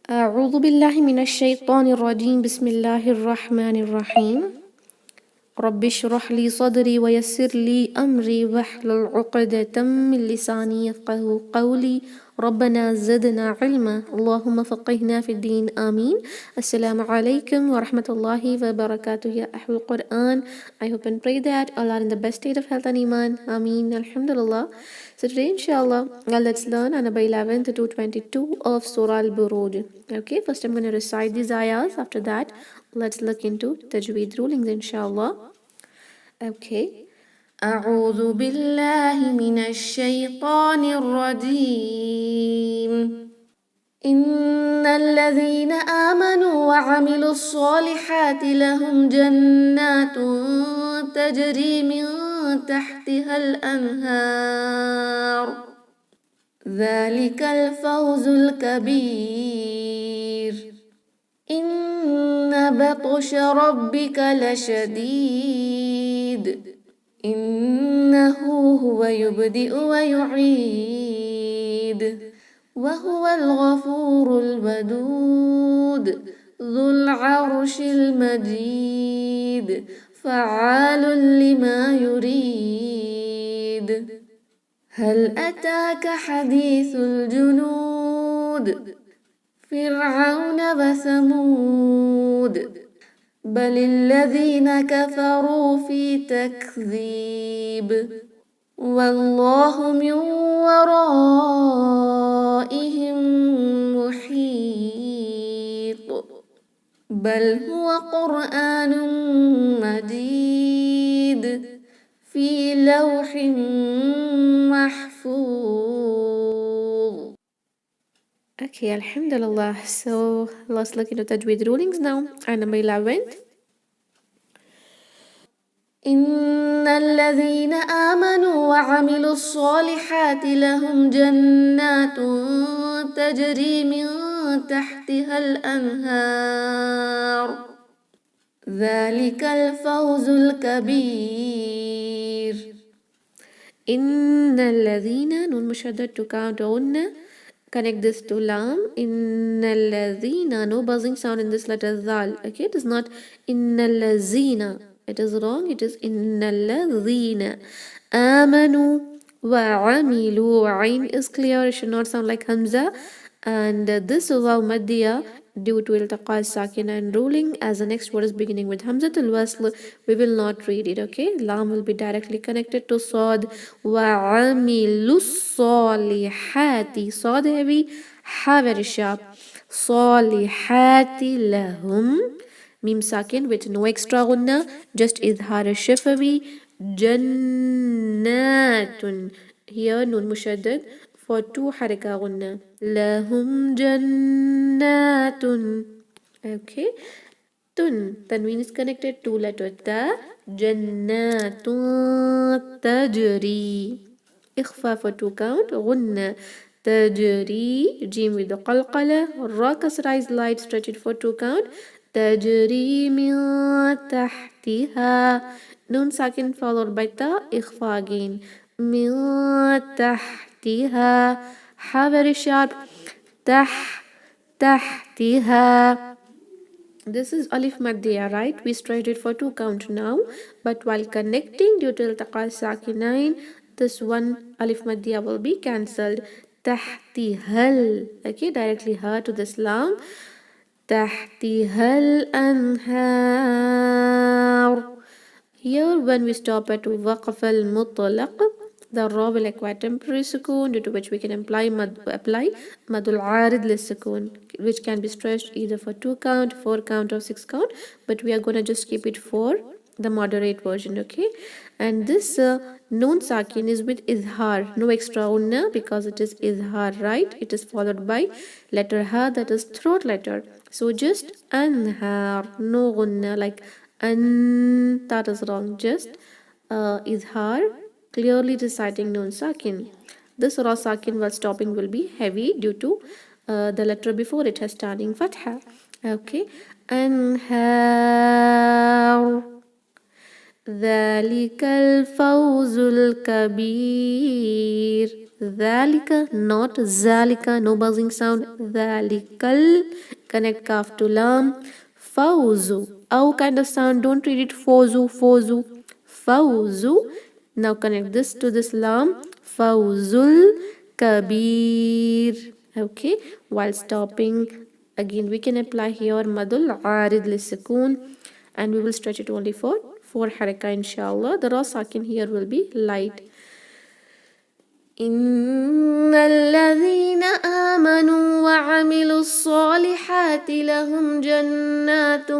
أعوذ بالله من الشيطان الرجيم. بسم الله الرحمن الرحيم. رب اشرح لي صدري ويسر لي أمري واحلل عقدة من لساني يفقه قولي. ربنا زدنا علما. اللهم فقهنا في الدين. آمين. Assalamu alaikum wa rahmatullahi wa barakatuh. Ya Ahlul Quran. I hope and pray that all are in the best state of health and iman. Ameen. Alhamdulillah. So today inshallah let's learn Anaba 11 to 222 of Surah Al-Buruj. Okay, first I'm going to recite these ayahs. After that let's look into Tajweed rulings inshallah. Okay. أعوذ بالله من الشيطان الرجيم. إن الذين آمنوا وعملوا الصالحات لهم جنات تجري من تحتها الأنهار ذلك الفوز الكبير. إن بطش ربك لشديد إنه هو يبدئ ويعيد وهو الغفور الودود ذو العرش المجيد فعال لما يريد. هل أتاك حديث الجنود فرعون وثمود بل الذين كفروا في تكذيب والله من ورائهم محيط بل هو قرآن مجيد في لوح محفوظ. Okay, Alhamdulillah. So let's look into Tajweed rulings now. And number 11. إن الذين آمنوا وعملوا الصالحات لهم جنات تجري من تحتها الأنهار ذلك الفوز الكبير. إن الذين نون مشدد to count on. Connect this to lam. Inna allazina. No buzzing sound in this letter zal. Okay, it is not inna allazina. It is wrong. It is inna allazina. Amanu wa amilu. Ain is clear. It should not sound like hamza. And this waw maddiya due to iltaqa sakin and ruling as the next word is beginning with hamzatul wasl, we will not read it. Okay, lam will be directly connected to sad. Wa amilus salihati. Sad heavy, ha very sharp. Salihati lahum. Mim sakin with no extra gunna, just idhar shafawi. Jannatun. Here nun mushaddad for two haraka gunna. Lahum jannatun. Okay. Tun. Tanween is connected to letter ta. Jannatun tajri. Ikhfa for two count. Gunna. Tajri. Jim with the qalqala. Ra kasra is light. Stretch it for two count. تجري من تحتها. Nun sakin followed by ta. Ikhfa again. من تحتها. Ha very sharp. تحتها. This is alif maddiya, right? We straight it for two count now. But while connecting due to iltaqa sakinain, this one alif maddiya will be cancelled. Tahtihal. Okay, directly ha to this lam. تحتها الأنهار. Here when we stop at waqf al-mutlaq, the ra will acquire temporary sukoon due to which we can apply madul arid lis-sukoon, which can be stretched either for 2 count, 4 count or 6 count, but we are going to just keep it for the moderate version. Okay, and this noon sakin is with izhar, no extra unna because it is izhar, right? It is followed by letter ha, that is throat letter. So just anhar, no gunna like an, that is wrong. Just izhar, clearly reciting noon sakin. This ra sakin while stopping will be heavy due to the letter before it has starting fatha. Okay, anhar. ذلك الفوز الكبير. ذلك, not ذلك, no buzzing sound. ذلك connect kaf to lam. فوز, أو kind of sound, don't read it فوزو فوزو. فوزو. Now connect this to this lam. فوزul kabir. Okay, while stopping, again we can apply here madul arid lisukun, and we will stretch it only for 4 haraka inshallah. The ra sakin here will be light. إن الذين آمنوا وعملوا الصالحات لهم جنات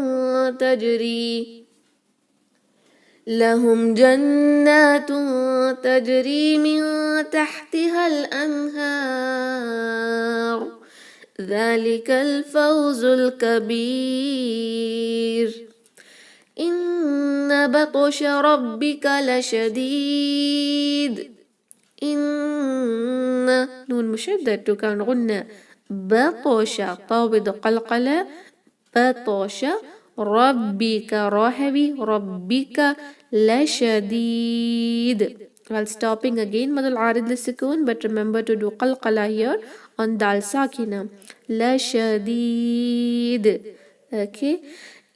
تجري من تحتها الأنهار. ذلك الفوز الكبير. إن بطش ربك لشديد. إن نون مشدد كان غنى. بطش طابد قلقلة. بطش ربك راهبي ربك لشديد. While stopping again مد العارض للسكون, but remember to do قلقلة here on dal sakina. لشديد. Okay.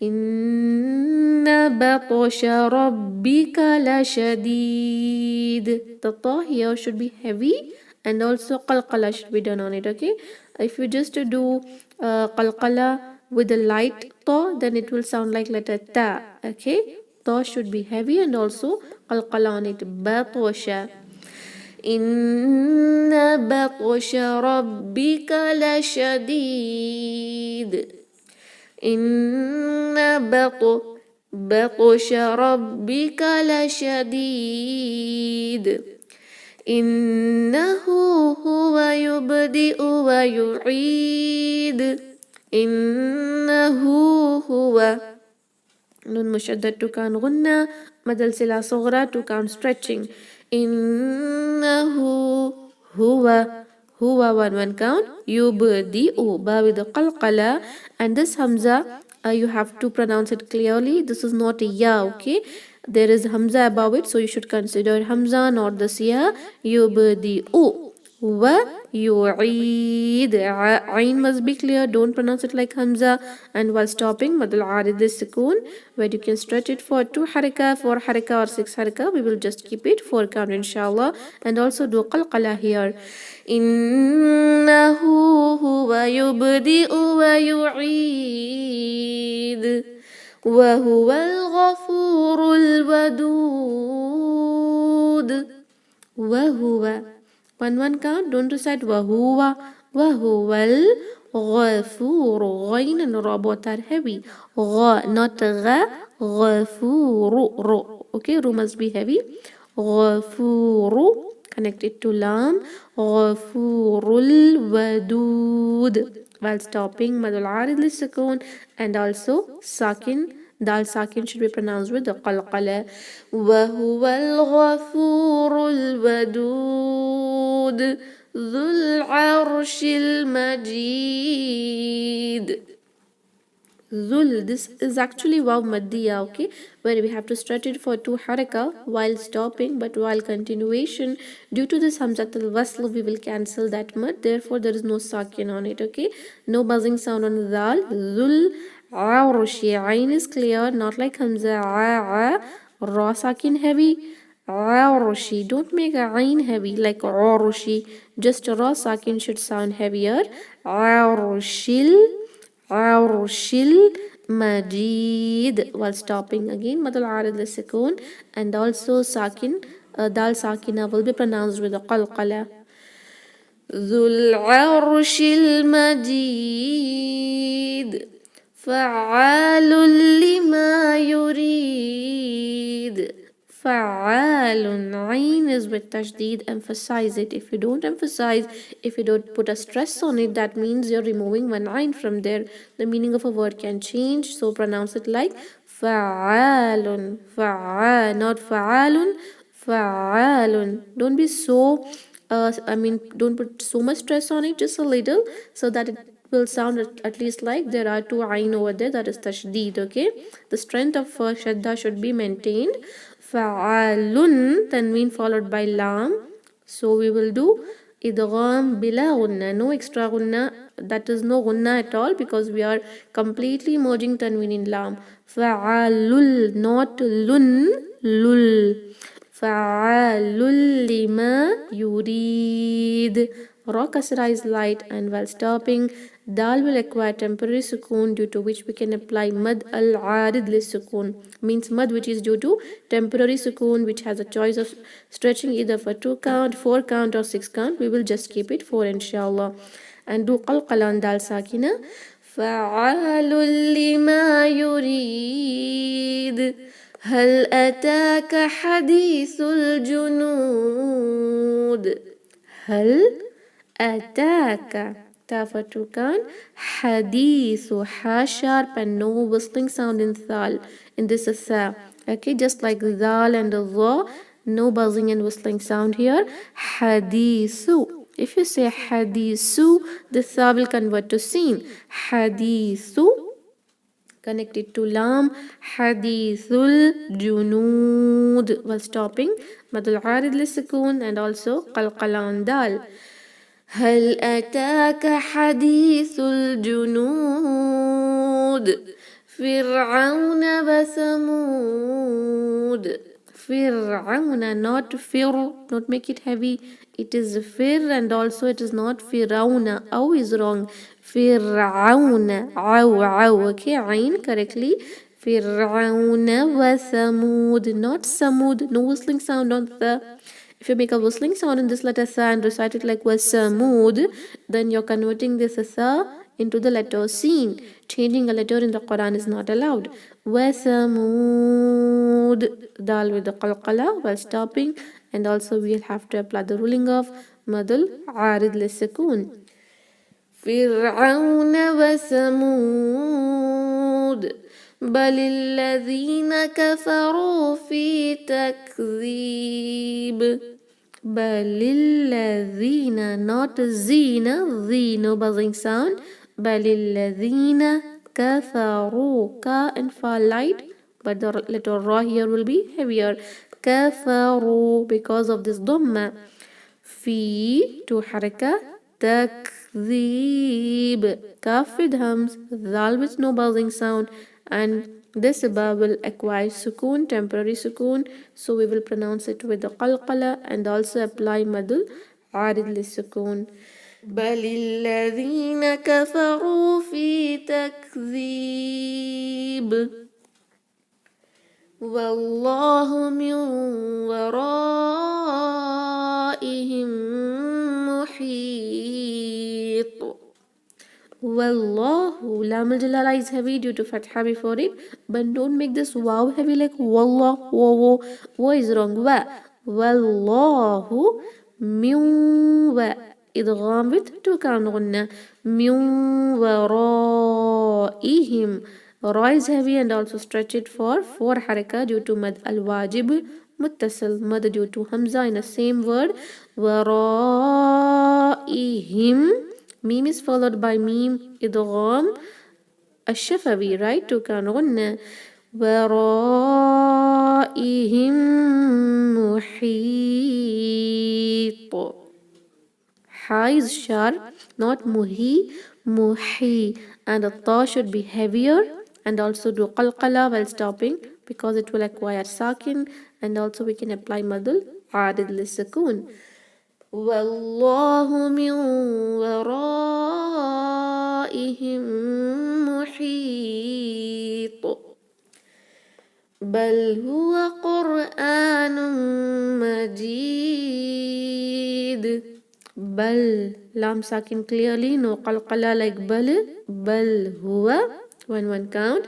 إن بطش ربك لشديد. The ta here should be heavy, and also qalqala should be done on it. Okay, if you just do qalqala with a light ta, then it will sound like letter ta. Okay, ta should be heavy and also qalqala on it. Batosha. إن بطش ربك لشديد. إن بطش ربك لشديد. إنه هو يبدئ ويعيد. إنه هو نون مشدد to كان غنى, مدل سلا صغرى to كان stretching. إنه هو one count. يبدئ ba with the qalqala, and this hamza you have to pronounce it clearly. This is not a ya. Okay, there is hamza above it, so you should consider hamza, not this ya. يبدئ wa yu'id. Ain must be clear, don't pronounce it like hamza. And while stopping madul arid sukoon, where you can stretch it for 2 haraka, 4 haraka or 6 haraka. We will just keep it 4 count inshallah, and also do qalqala here. إنه هو يبدئ ويعيد وهو الغفور الودود. وهو one count, don't recite وهو. وهو الغفور. غين and ra both are heavy. غ not غ. غفور ro. Okay, ro must be heavy. غفور, connect it to lam. غفور الودود. While stopping madul arid lisukun, and also sakin, dal sakin should be pronounced with the qalqala. وهو الغفور الودود ذو العرش المجيد. Zul, this is actually waw maddiya, okay, where we have to stretch it for 2 haraka while stopping, but while continuation, due to this hamzat al wasl, we will cancel that mad, therefore there is no sakin on it. Okay, no buzzing sound on zal. Zul arshi, ain is clear, not like hamza. Ra sakin heavy. Arshi, don't make a ain heavy like arshi, just a ra sakin should sound heavier. Arshil Majid. While stopping again madul arid lisukun, and also sakin, dal sakina will be pronounced with a qalqala. ذو العرش المجيد فعال لما يريد. فعال, ain is with tashdid, emphasize it. If you don't emphasize, if you don't put a stress on it, that means you're removing one ain from there. The meaning of a word can change, so pronounce it like fa'alun. Not fa'alun. Fa'alun. Don't be so don't put so much stress on it, just a little, so that it will sound at least like there are two ayn over there, that is tashdid. Okay, the strength of shadda should be maintained. Fa'alun, tanween followed by lam, so we will do idgham bila gunna, no extra gunna, that is no gunna at all, because we are completely merging tanween in lam. Fa'alul, not lun, lul. Fa'alul lima yurid. Ra kasra is light, and while stopping, dal will acquire temporary sukoon, due to which we can apply mad al-arid lis-sukoon, means mad which is due to temporary sukoon, which has a choice of stretching either for 2 count, 4 count or 6 count. We will just keep it 4 inshallah. And do qalqala on dal sakina. Fa'alul lima yurid. هل أتاك حديث الجنود. هل أتاك تافتوكان حديث ha sharp and no whistling sound in thal, in this is tha. Okay, just like dhal and dha, no buzzing and whistling sound here. Hadithu, if you say hadithu, the tha will convert to sin. Hadithu connected to lam. Hadithul junud, while stopping madul arid lisukun, and also qalqala on dal. هل أتاك حديث الجنود فرعون وثمود. فرعون, not fir, not make it heavy, it is fir, and also it is not firauna. Aw is wrong. Fir'auna, aw, okay, ayn correctly. Fir'auna wa thamud, not samud, no whistling sound on the. If you make a whistling sound in this letter tha and recite it like wasamud, then you're converting this tha into the letter sin. Changing a letter in the Quran is not allowed. Wasamud, dal with the qalqala while stopping, and also we'll have to apply the ruling of madul arid lisukun. فرعون وثمود بل الذين كفروا في تكذيب. بل الذين, not zina, the no buzzing sound. بل الذين كفروا, ka and fa light, but the letter ra here will be heavier. كفروا, because of this dhamma. في to haraka, takdhib, kaf with hums, dhal with no buzzing sound, and this ba will acquire sukoon, temporary sukoon, so we will pronounce it with the qalqala and also apply madul arid lissukoon. بل الذين كفروا في تكذيب والله من ورائهم محيط. Wallahu, lam al-jalala is heavy due to fatha before it, but don't make this wow heavy like wallah, wo is wrong. Wa, wallahu, min wa, idgham with two count gunna. Min waraihim, ra is heavy and also stretch it for 4 haraka due to mad al-wajib muttasil, mad due to hamza in the same word. Waraihim, meme is followed by meme idgham ash-shafawi, right? To kan gunna. Waraihim muhit. Ha is sharp, not muhi, muhi, and the ta should be heavier, and also do qalqala while stopping because it will acquire sakin, and also we can apply madul arid lisukun. والله من ورائهم محيط. بل هو قرآن مجيد. بل, lam sakin clearly, no qalqala like bal. بل هو, one count.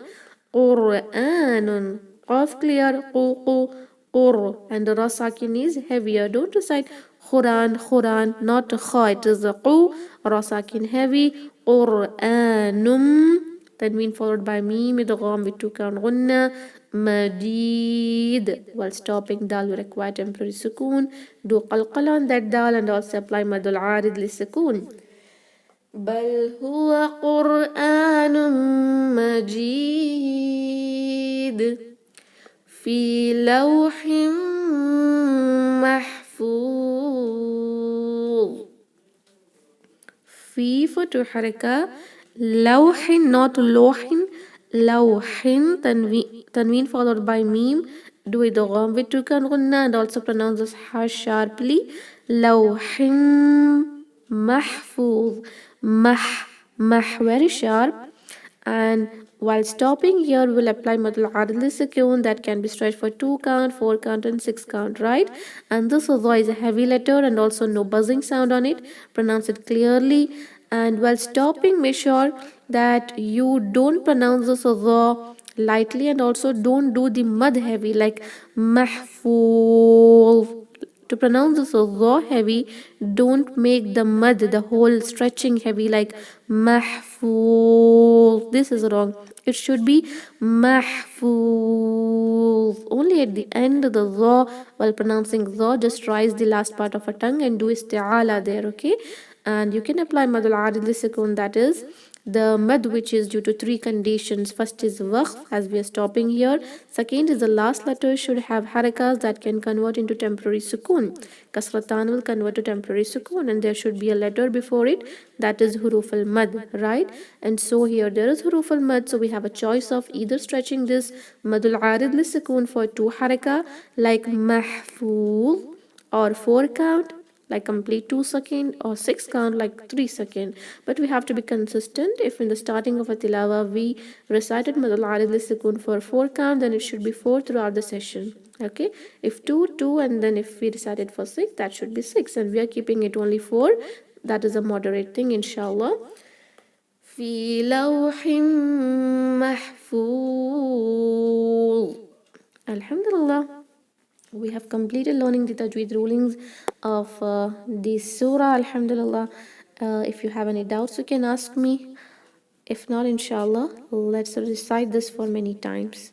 قرآن, qaf clear, qu, qur, and the ra sakin is heavier. Don't recite Quran, not kha, it is a qu, ra sakin heavy. Qur'anum, tanween followed by meme idgham with two count gunna. Majid, while stopping dal will require temporary sukoon. Do qalqala on that dal and also apply madul arid lisukun. بل هو قرآن مجيد في لوح محفوظ. في فتح حركة لوح not لوح لوح tanween followed by meme. Do it wrong with tukan gunna and also pronounce this ha sharply. لوح محفوظ. Mah very sharp. And while stopping here, we'll apply madul adli sukoon that can be stretched for 2 count, 4 count, and 6 count, right? And this dha is a heavy letter and also no buzzing sound on it. Pronounce it clearly. And while stopping, make sure that you don't pronounce this dha lightly and also don't do the mud heavy like mahfool. To pronounce this dha heavy, don't make the mud, the whole stretching heavy like mahfool. This is wrong. It should be mahfool. Only at the end of the dha, while pronouncing dha, just rise the last part of a tongue and do isti'ala there, okay? And you can apply madul adil sukoon, that is the mad which is due to 3 conditions. First is waqf, as we are stopping here. Second is the last letter should have harakas that can convert into temporary sukoon. Kasratan will convert to temporary sukoon, and there should be a letter before it, that is huruf al mad, right? And so here there is huruf al mad, so we have a choice of either stretching this madul arid li sukoon for 2 haraka like mahfool, or 4 count like complete 2 second, or 6 count like 3 second. But we have to be consistent. If in the starting of a tilawa we recited madul arid li sukoon for 4 count, then it should be 4 throughout the session, okay? If 2 2, and then if we recited for 6, that should be 6, and we are keeping it only 4. That is a moderate thing, inshallah. في لوح محفوظ. Alhamdulillah. We have completed learning the tajweed rulings of this surah, alhamdulillah. If you have any doubts, you can ask me. If not, inshallah, let's recite this for many times.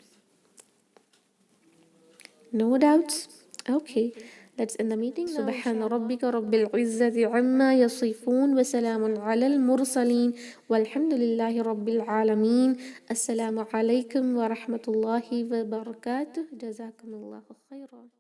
No doubts? Okay. Let's end the meeting now. سبحان ربك رب العزة عما يصفون وسلام على المرسلين والحمد لله رب العالمين. السلام عليكم ورحمة الله وبركاته. جزاكم الله خيرا.